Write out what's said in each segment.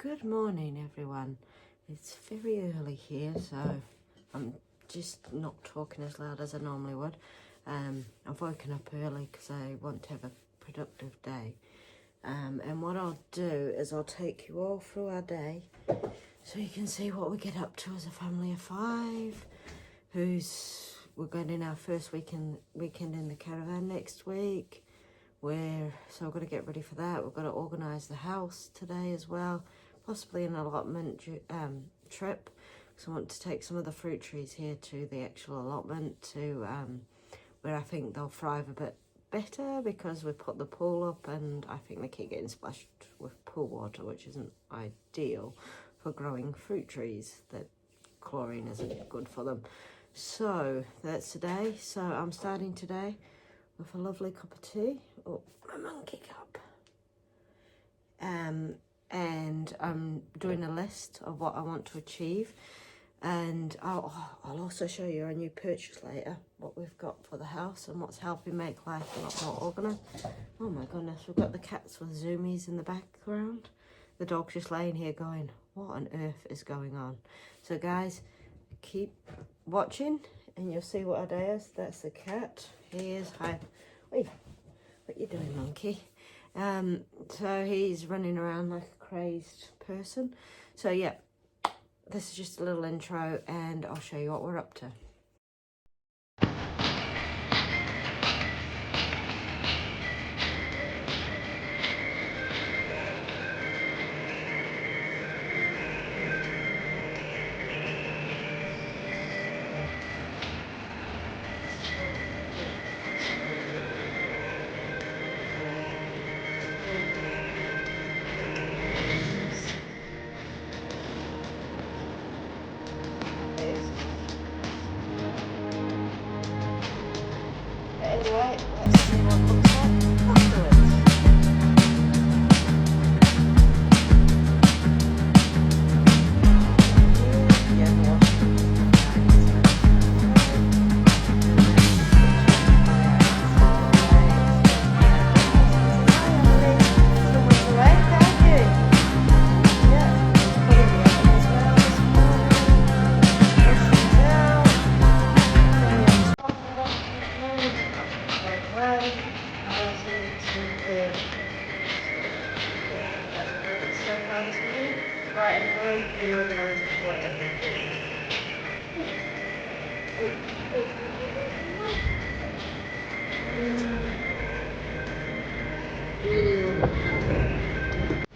Good morning, everyone. It's very early here, so I'm just not talking as loud as I normally would. I've woken up early because I want to have a productive day. And what I'll do is I'll take you all through our day so you can see what we get up to as a family of 5. We're going in our first weekend in the caravan next week. So we've got to get ready for that. We've got to organise the house today as well, possibly an allotment trip. So I want to take some of the fruit trees here to the actual allotment to where I think they'll thrive a bit better, because we put the pool up and I think they keep getting splashed with pool water, which isn't ideal for growing fruit trees. That chlorine isn't good for them. So that's today. So I'm starting today with a lovely cup of tea. Oh, my monkey cup. And I'm doing a list of what I want to achieve. And I'll also show you our new purchase later, what we've got for the house and what's helping make life a lot more organised. Oh my goodness, we've got the cats with zoomies in the background. The dog's just laying here going, what on earth is going on? So guys, keep watching and you'll see what our day is. That's the cat. He is, hi. Wait, what you doing, monkey? So he's running around like a crazed person. So yeah, this is just a little intro and I'll show you what we're up to. Anyway, let's see what looks like afterwards.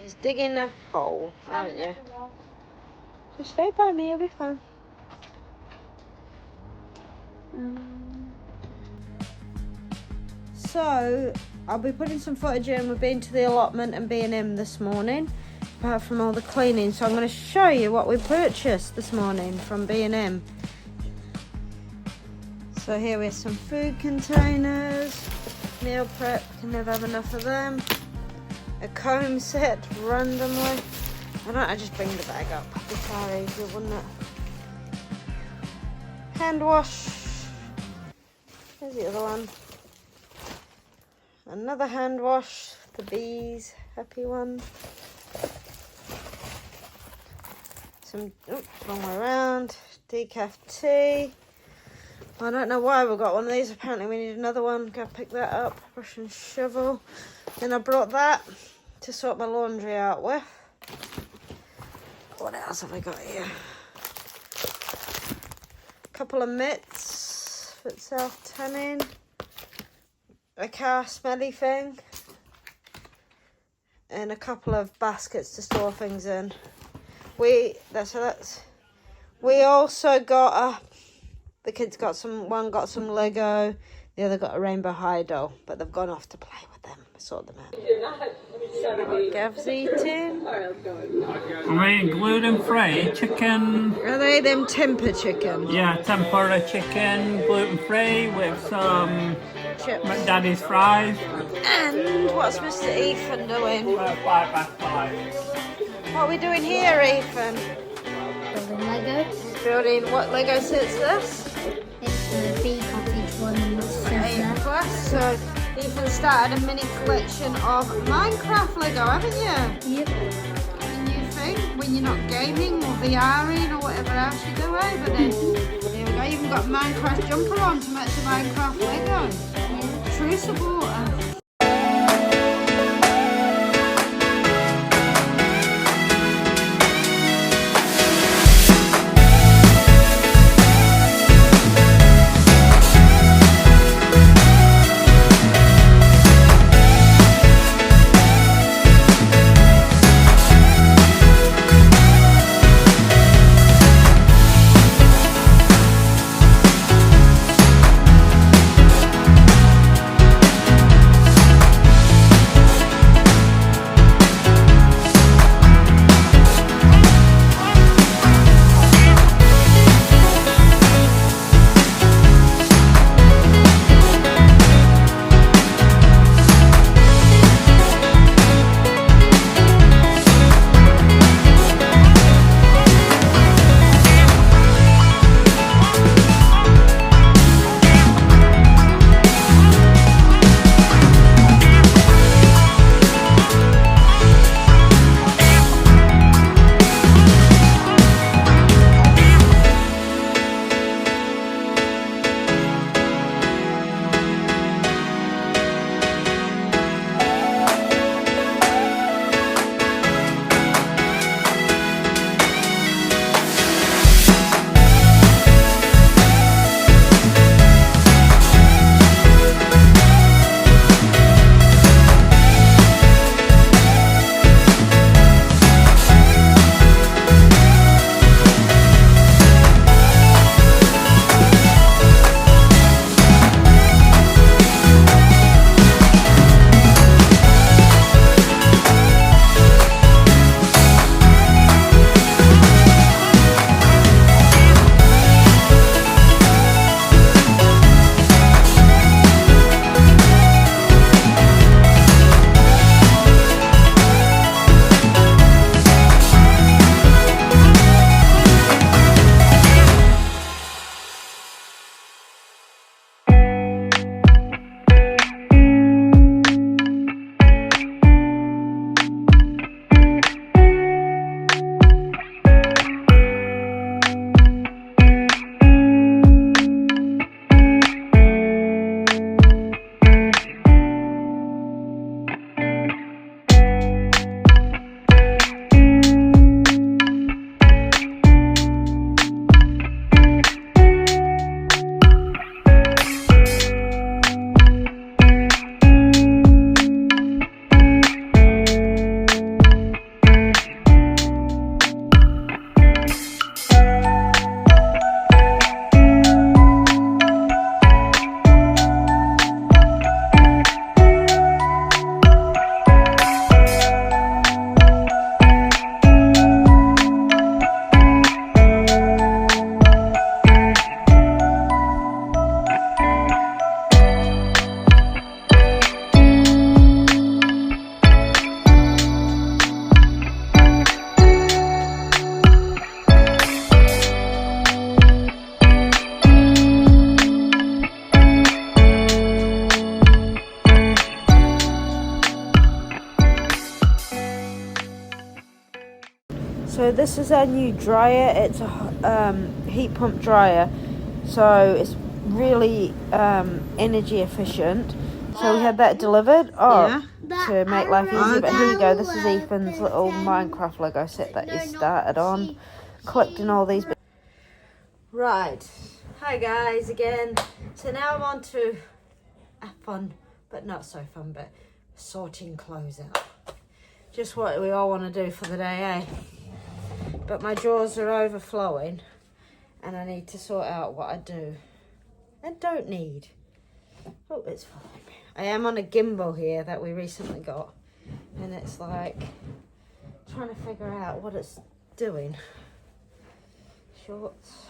He's digging a hole, aren't you? Just stay by me, it'll be fine. So, I'll be putting some footage in. We've been to the allotment and B&M this morning, apart from all the cleaning. So I'm going to show you what we purchased this morning from B&M. So here we have some food containers, meal prep, can never have enough of them. A comb set randomly. Why don't I just bring the bag up? It'd be far easier, wouldn't it? Hand wash. There's the other one. Another hand wash, the bees, happy one. Some, oops, wrong way around. Decaf tea. I don't know why we got one of these. Apparently we need another one. Go pick that up. Brush and shovel. Then I brought that to sort my laundry out with. What else have I got here? A couple of mitts for self-tanning. A car smelly thing. And a couple of baskets to store things in. We also got the kids got one got some Lego, the other got a rainbow high doll, but they've gone off to play with them. Sort them out. What Gav's eating. I'm eating gluten-free chicken. Are they them temper chicken? Yeah, tempura chicken, gluten-free with some Chips. Daddy's fries. And what's Mr. Ethan doing? 5x5. What are we doing here, Ethan? Building Lego. Building what Lego set's this? It's the bee cottage one. 8+. So Ethan started a mini collection of Minecraft Lego, haven't you? Yep. A new thing. when you're not gaming or VRing or whatever else you do, eh? But then, there we go, you even got a Minecraft jumper on to match the Minecraft Lego. True supporter. So this is our new dryer. It's a heat pump dryer, so it's really energy efficient. So we had that delivered to make life easy. But here you go. This is Ethan's little Minecraft Lego set that he started on, collecting all these. Right. Hi guys again. So now I'm on to a fun, but not so fun, but sorting clothes out. Just what we all want to do for the day, eh? But my drawers are overflowing and I need to sort out what I do and don't need. Oh, it's following me. I am on a gimbal here that we recently got, and it's like trying to figure out what it's doing. Shorts.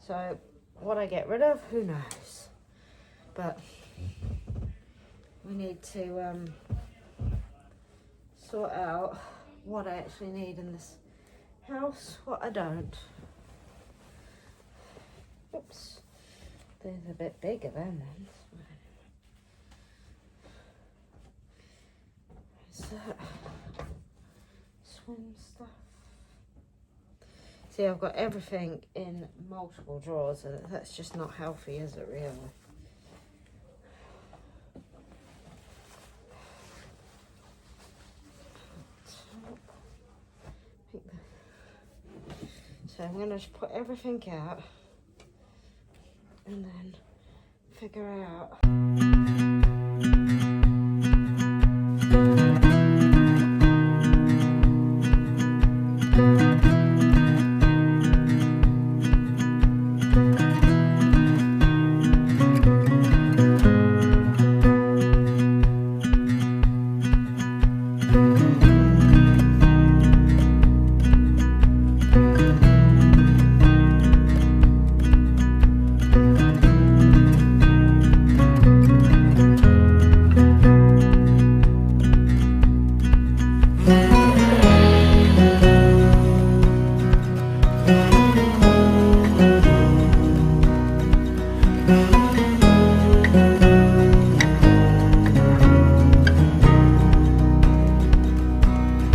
So what I get rid of, who knows? But we need to sort out what I actually need in this house, what I don't. Oops, they're a bit bigger than them. So, twin stuff. See, I've got everything in multiple drawers, and that's just not healthy, is it, really? So I'm going to just put everything out and then figure out.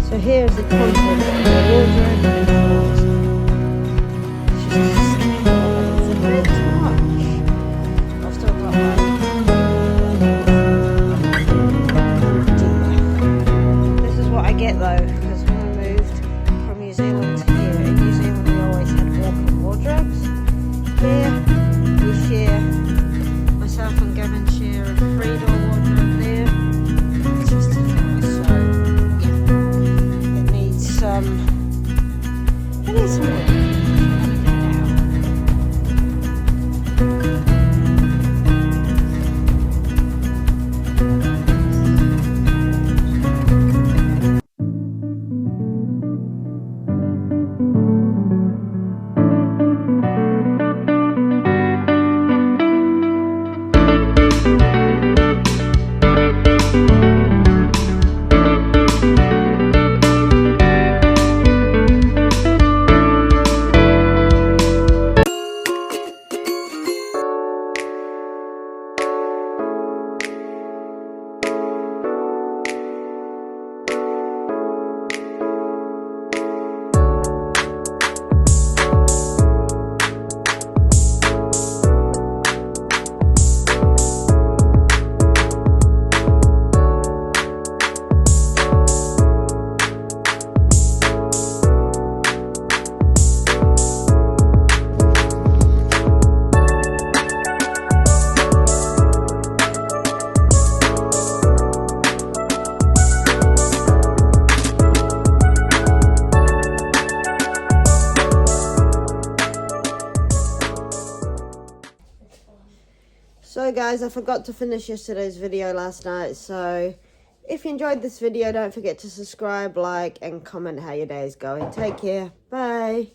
So here's the content of the wardrobe and drawers. It's a bit much. I've still got This is what I get though, because when I moved from New Zealand to here, in New Zealand we always had walk-in wardrobes. Here we share, myself and Gavin share a 3-door wardrobe there. It's just a family, so yeah. It needs some work. So guys, I forgot to finish yesterday's video last night, so if you enjoyed this video, don't forget to subscribe, like, and comment how your day is going. Take care. Bye.